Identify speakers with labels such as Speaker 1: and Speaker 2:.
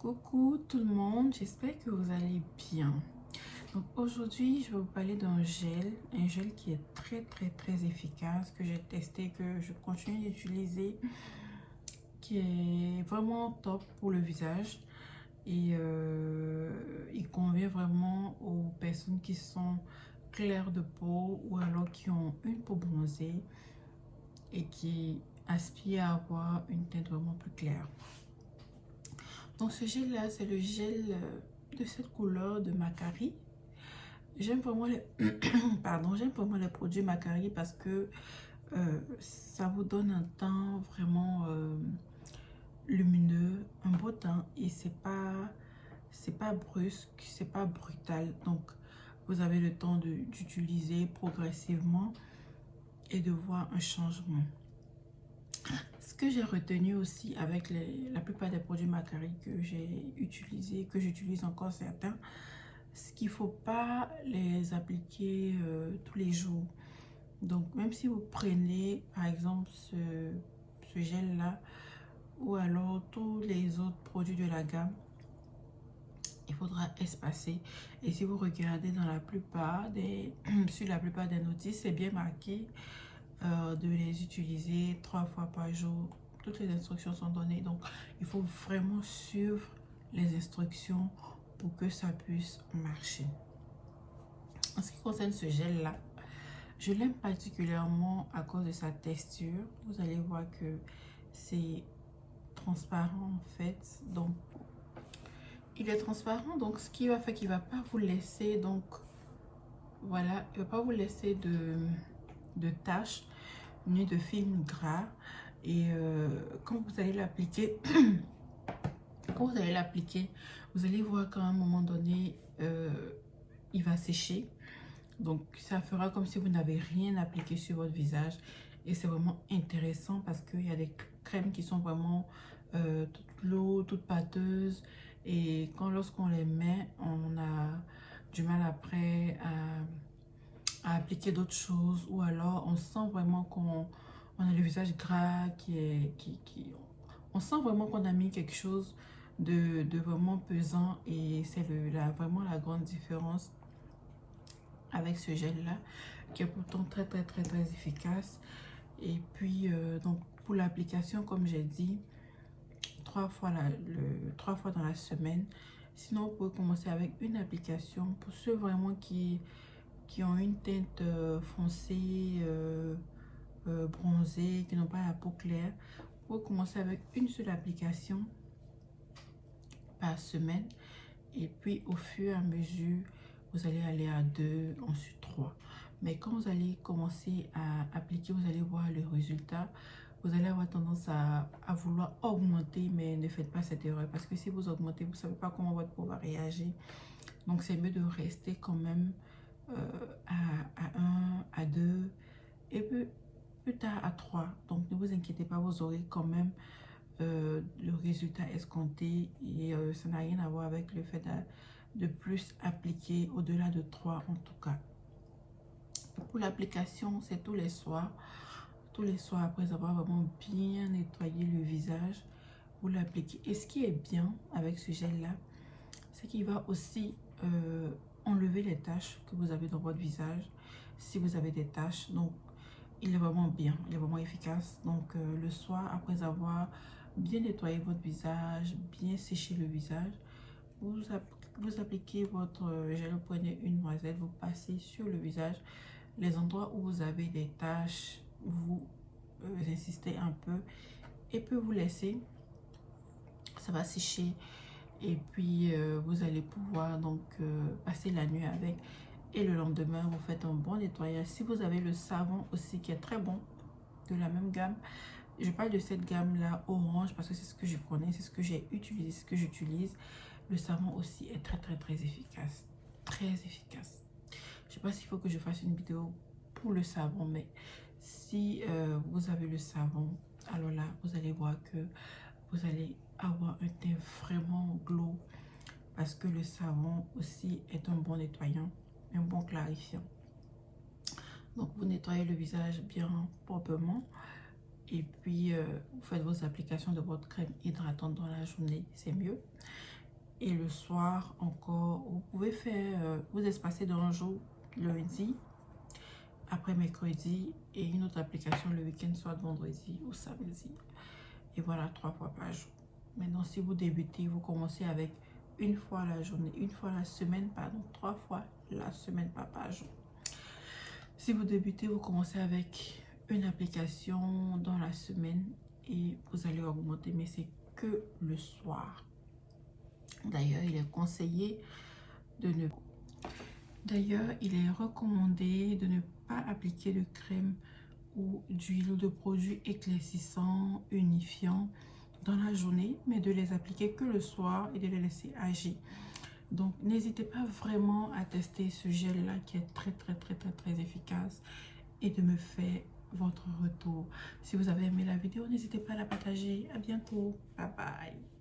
Speaker 1: Coucou tout le monde, j'espère que vous allez bien. Donc aujourd'hui, je vais vous parler d'un gel, un gel qui est très efficace, que j'ai testé, que je continue d'utiliser, qui est vraiment top pour le visage et il convient vraiment aux personnes qui sont claires de peau ou alors qui ont une peau bronzée et qui aspirent à avoir une teinte vraiment plus claire. Donc ce gel là, c'est le gel de cette couleur de Macari. J'aime vraiment les pardon, j'aime vraiment les produits Macari parce que ça vous donne un teint vraiment lumineux, un beau teint, et c'est pas brusque, c'est pas brutal. Donc vous avez le temps d'utiliser progressivement et de voir un changement. Ce que j'ai retenu aussi avec la plupart des produits Macari que j'ai utilisés, que j'utilise encore certains, c'est qu'il ne faut pas les appliquer tous les jours. Donc même si vous prenez par exemple ce gel là ou alors tous les autres produits de la gamme, il faudra espacer. Et si vous regardez dans la plupart des sur la plupart des notices, c'est bien marqué de les utiliser 3 fois par jour. Toutes les instructions sont données, donc il faut vraiment suivre les instructions pour que ça puisse marcher. En ce qui concerne ce gel là, je l'aime particulièrement à cause de sa texture. Vous allez voir que c'est transparent en fait, donc il est transparent, donc ce qui va faire qu'il va pas vous laisser, donc voilà, il va pas vous laisser de taches ni de film gras. Et quand vous allez l'appliquer vous allez voir qu'à un moment donné il va sécher, donc ça fera comme si vous n'avez rien appliqué sur votre visage. Et c'est vraiment intéressant parce qu'il y a des crèmes qui sont vraiment toutes lourdes, toutes pâteuses, et lorsqu'on les met, on a du mal après à appliquer d'autres choses, ou alors on sent vraiment qu'on a le visage gras on sent vraiment qu'on a mis quelque chose de vraiment pesant. Et c'est vraiment la grande différence avec ce gel là, qui est pourtant très efficace. Et puis donc pour l'application, comme j'ai dit, 3 fois dans la semaine. Sinon vous pouvez commencer avec une application pour ceux vraiment qui ont une teinte foncée, bronzée, qui n'ont pas la peau claire. Vous pouvez commencer avec une seule application par semaine, et puis au fur et à mesure vous allez aller à 2, ensuite 3. Mais quand vous allez commencer à appliquer, vous allez voir le résultat. Vous allez avoir tendance à vouloir augmenter, mais ne faites pas cette erreur, parce que si vous augmentez, vous ne savez pas comment votre peau va réagir. Donc c'est mieux de rester quand même à 1, à 2, et plus tard à 3. Donc ne vous inquiétez pas, vous aurez quand même le résultat escompté. Et ça n'a rien à voir avec le fait de plus appliquer au-delà de 3 en tout cas. Pour l'application, c'est tous les soirs. Tous les soirs, après avoir vraiment bien nettoyé le visage, vous l'appliquez. Et ce qui est bien avec ce gel là, c'est qu'il va aussi enlever les taches que vous avez dans votre visage, si vous avez des taches. Donc il est vraiment bien, il est vraiment efficace. Donc le soir, après avoir bien nettoyé votre visage, bien séché le visage, vous appliquez votre gel. Vous prenez une noisette, vous passez sur le visage. Les endroits où vous avez des taches, vous insistez un peu, et puis vous laissez, ça va sécher. Et puis vous allez pouvoir donc passer la nuit avec, et le lendemain vous faites un bon nettoyage. Si vous avez le savon aussi qui est très bon, de la même gamme, je parle de cette gamme là orange parce que c'est ce que je connais, c'est ce que j'ai utilisé, ce que j'utilise. Le savon aussi est très efficace, très efficace. Je sais pas s'il faut que je fasse une vidéo pour le savon, mais si vous avez le savon, alors là vous allez voir que vous allez avoir un teint vraiment glow, parce que le savon aussi est un bon nettoyant, un bon clarifiant. Donc vous nettoyez le visage bien proprement, et puis vous faites vos applications de votre crème hydratante dans la journée, c'est mieux. Et le soir encore, vous pouvez faire, vous espacer dans un jour, lundi, après mercredi, et une autre application le week-end, soit vendredi ou samedi. Et voilà, 3 fois par jour. Maintenant, si vous débutez, vous commencez avec une fois la journée, une fois la semaine, pardon, 3 fois la semaine, pas par jour. Si vous débutez, vous commencez avec une application dans la semaine et vous allez augmenter, mais c'est que le soir. D'ailleurs, il est conseillé de ne... D'ailleurs, il est recommandé de ne pas appliquer de crème ou d'huile ou de produits éclaircissants, unifiants dans la journée, mais de les appliquer que le soir et de les laisser agir. Donc, n'hésitez pas vraiment à tester ce gel-là qui est très efficace et de me faire votre retour. Si vous avez aimé la vidéo, n'hésitez pas à la partager. À bientôt. Bye bye.